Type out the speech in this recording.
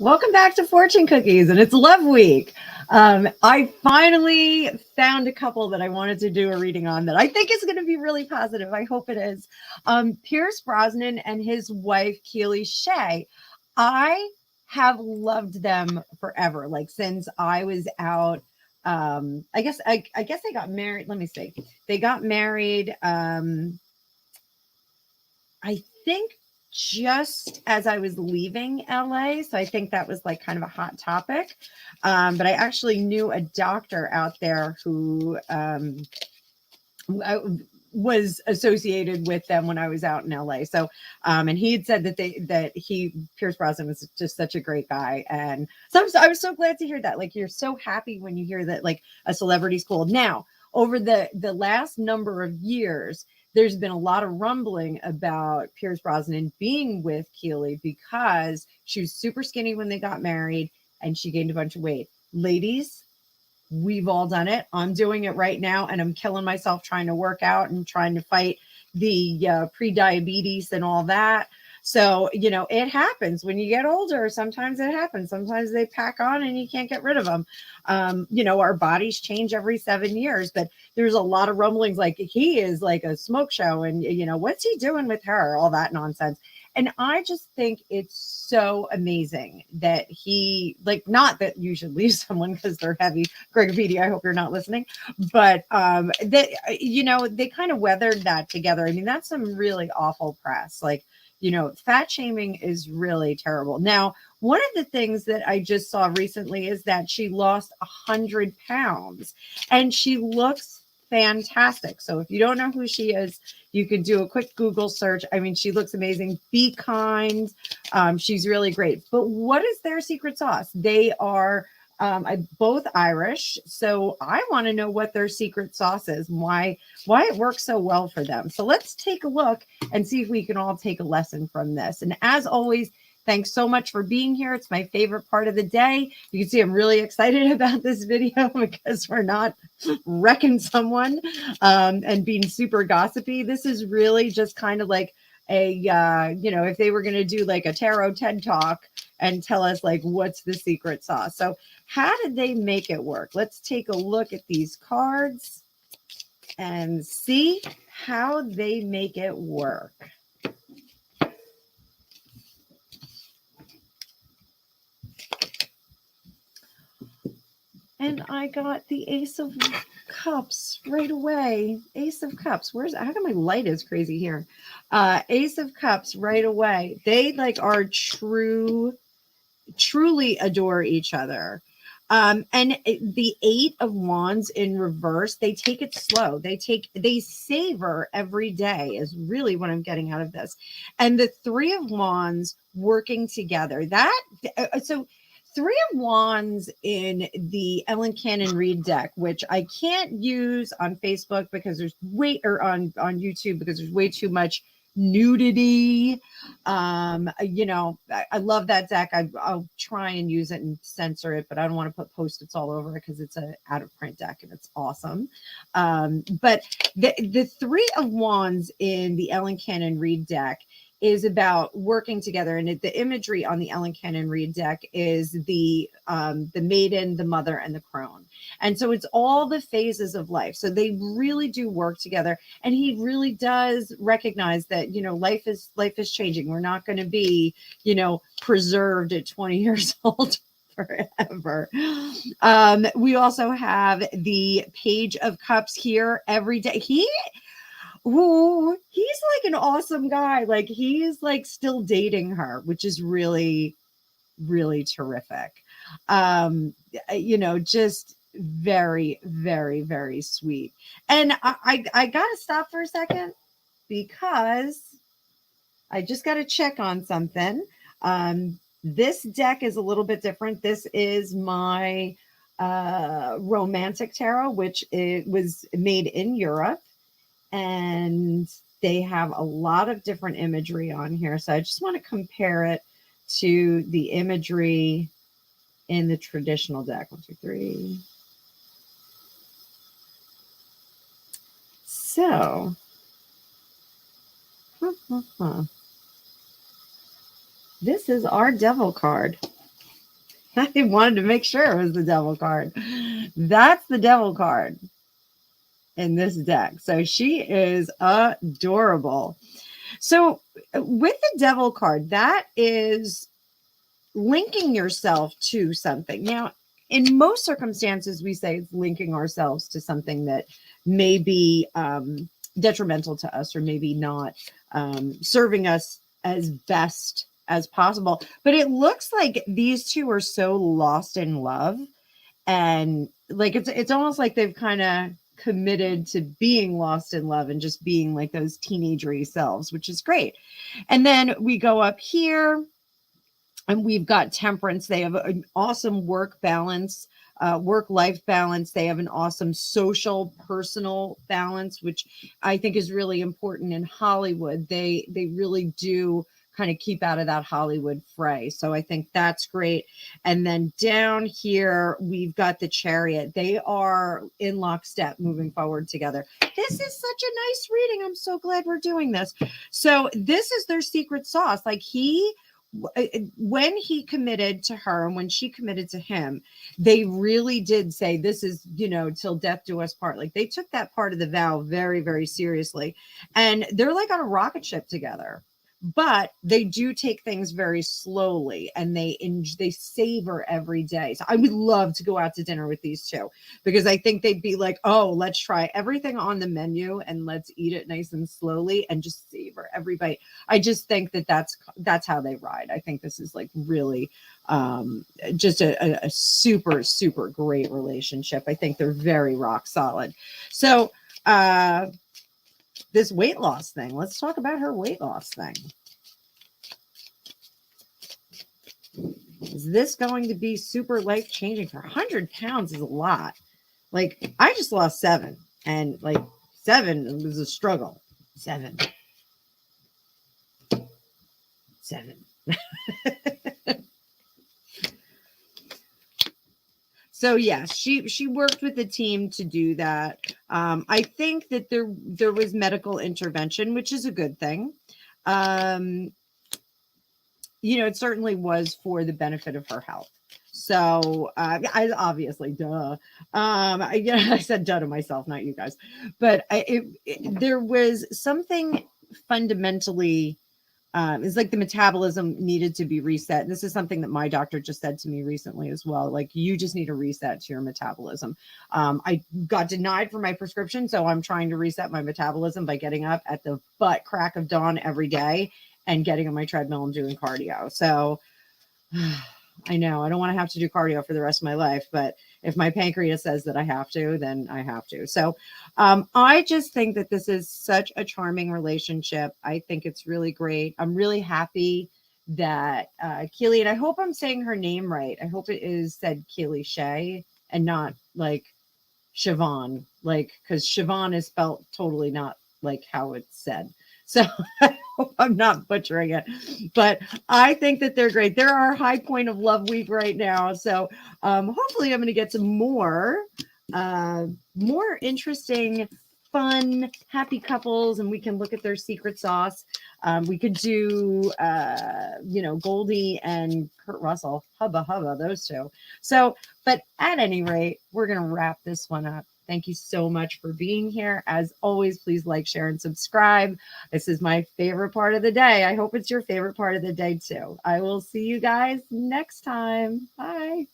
Welcome back to Fortune Cookies, and it's Love Week. I finally found a couple that I wanted to do a reading on that I think is going to be really positive. I hope it is. Pierce Brosnan and his wife, Keely Shaye. I have loved them forever, like since I was out. I guess they got married. Let me see. They got married. I think just as I was leaving LA. So I think that was like kind of a hot topic. But I actually knew a doctor out there who was associated with them when I was out in LA. So, and he had said that Pierce Brosnan was just such a great guy. And so I was so glad to hear that. Like, you're so happy when you hear that, like, a celebrity's cool. Now, over the last number of years, there's been a lot of rumbling about Pierce Brosnan being with Keely because she was super skinny when they got married and she gained a bunch of weight. Ladies, we've all done it. I'm doing it right now, and I'm killing myself trying to work out and trying to fight the pre-diabetes and all that. So, it happens when you get older. Sometimes it happens. Sometimes they pack on and you can't get rid of them. Our bodies change every 7 years, but there's a lot of rumblings like he is like a smoke show and, what's he doing with her? All that nonsense. And I just think it's so amazing that he, like, not that you should leave someone because they're heavy. Gregopedia, I hope you're not listening, but that, they kind of weathered that together. I mean, that's some really awful press. Like, fat shaming is really terrible. Now, one of the things that I just saw recently is that she lost 100 pounds and she looks fantastic. So if you don't know who she is, you can do a quick Google search. I mean, she looks amazing. Be kind. She's really great. But what is their secret sauce? They are both Irish. So I want to know what their secret sauce is, and why it works so well for them. So let's take a look and see if we can all take a lesson from this. And as always, thanks so much for being here. It's my favorite part of the day. You can see I'm really excited about this video because we're not wrecking someone and being super gossipy. This is really just kind of like if they were going to do like a tarot TED talk and tell us like what's the secret sauce. So how did they make it work? Let's take a look at these cards and see how they make it work. And I got the Ace of Cups right away. Ace of Cups. How come my light is crazy here? Ace of Cups right away. They like are truly adore each other. And the Eight of Wands in reverse, they take it slow. They savor every day is really what I'm getting out of this. And the Three of Wands working together. So Three of Wands in the Ellen Cannon Reed deck, which I can't use on Facebook because there's on YouTube because there's way too much nudity. I love that deck. I'll try and use it and censor it, but I don't want to put Post-its all over it because it's an out of print deck and it's awesome. But the Three of Wands in the Ellen Cannon Reed deck is about working together, and the imagery on the Ellen Cannon Reed deck is the maiden, the mother, and the crone. And so it's all the phases of life. So they really do work together, and he really does recognize that life is changing. We're not going to be preserved at 20 years old forever. We also have the Page of Cups here every day. He's like an awesome guy. Like he's like still dating her, which is really, really terrific. Just very, very, very sweet. And I gotta stop for a second because I just got to check on something. This deck is a little bit different. This is my romantic tarot, which it was made in Europe. And they have a lot of different imagery on here. So I just want to compare it to the imagery in the traditional deck. 1, 2, 3. So, this is our devil card. I wanted to make sure it was the devil card. That's the devil card in this deck. So she is adorable. So with the devil card, that is linking yourself to something. Now, in most circumstances, we say it's linking ourselves to something that may be detrimental to us or maybe not serving us as best as possible. But it looks like these two are so lost in love, and like it's almost like they've kind of committed to being lost in love and just being like those teenagery selves, which is great. And then we go up here and we've got temperance. They have an awesome work balance, work-life balance. They have an awesome social, personal balance, which I think is really important in Hollywood. They really do kind of keep out of that Hollywood fray. So I think that's great. And then down here, we've got the Chariot. They are in lockstep moving forward together. This is such a nice reading. I'm so glad we're doing this. So this is their secret sauce. Like when he committed to her and when she committed to him, they really did say, this is, till death do us part. Like they took that part of the vow very, very seriously. And they're like on a rocket ship together. But they do take things very slowly and they savor every day. So I would love to go out to dinner with these two because I think they'd be like, oh, let's try everything on the menu and let's eat it nice and slowly and just savor every bite. I just think that that's how they ride. I think this is like really just a super, super great relationship. I think they're very rock solid. So, this weight loss thing. Let's talk about her weight loss thing. Is this going to be super life changing? For 100 pounds is a lot. Like I just lost 7 and like 7 was a struggle. 7. So yes, she worked with the team to do that. I think that there was medical intervention, which is a good thing. It certainly was for the benefit of her health. So I obviously, duh. I said duh to myself, not you guys. But there was something fundamentally. It's like the metabolism needed to be reset. And this is something that my doctor just said to me recently as well. Like you just need a reset to your metabolism. I got denied for my prescription. So I'm trying to reset my metabolism by getting up at the butt crack of dawn every day and getting on my treadmill and doing cardio. So I know I don't want to have to do cardio for the rest of my life, but if my pancreas says that I have to, then I have to. So I just think that this is such a charming relationship. I think it's really great. I'm really happy that Keely, and I hope I'm saying her name right. I hope it is said Keely Shaye and not like Siobhan, like, because Siobhan is spelled totally not like how it's said. So I hope I'm not butchering it, but I think that they're great. They're our high point of love week right now. So hopefully I'm going to get some more interesting, fun, happy couples, and we can look at their secret sauce. We could do, Goldie and Kurt Russell, hubba, those two. So, but at any rate, we're going to wrap this one up. Thank you so much for being here. As always, please like, share, and subscribe. This is my favorite part of the day. I hope it's your favorite part of the day too. I will see you guys next time. Bye.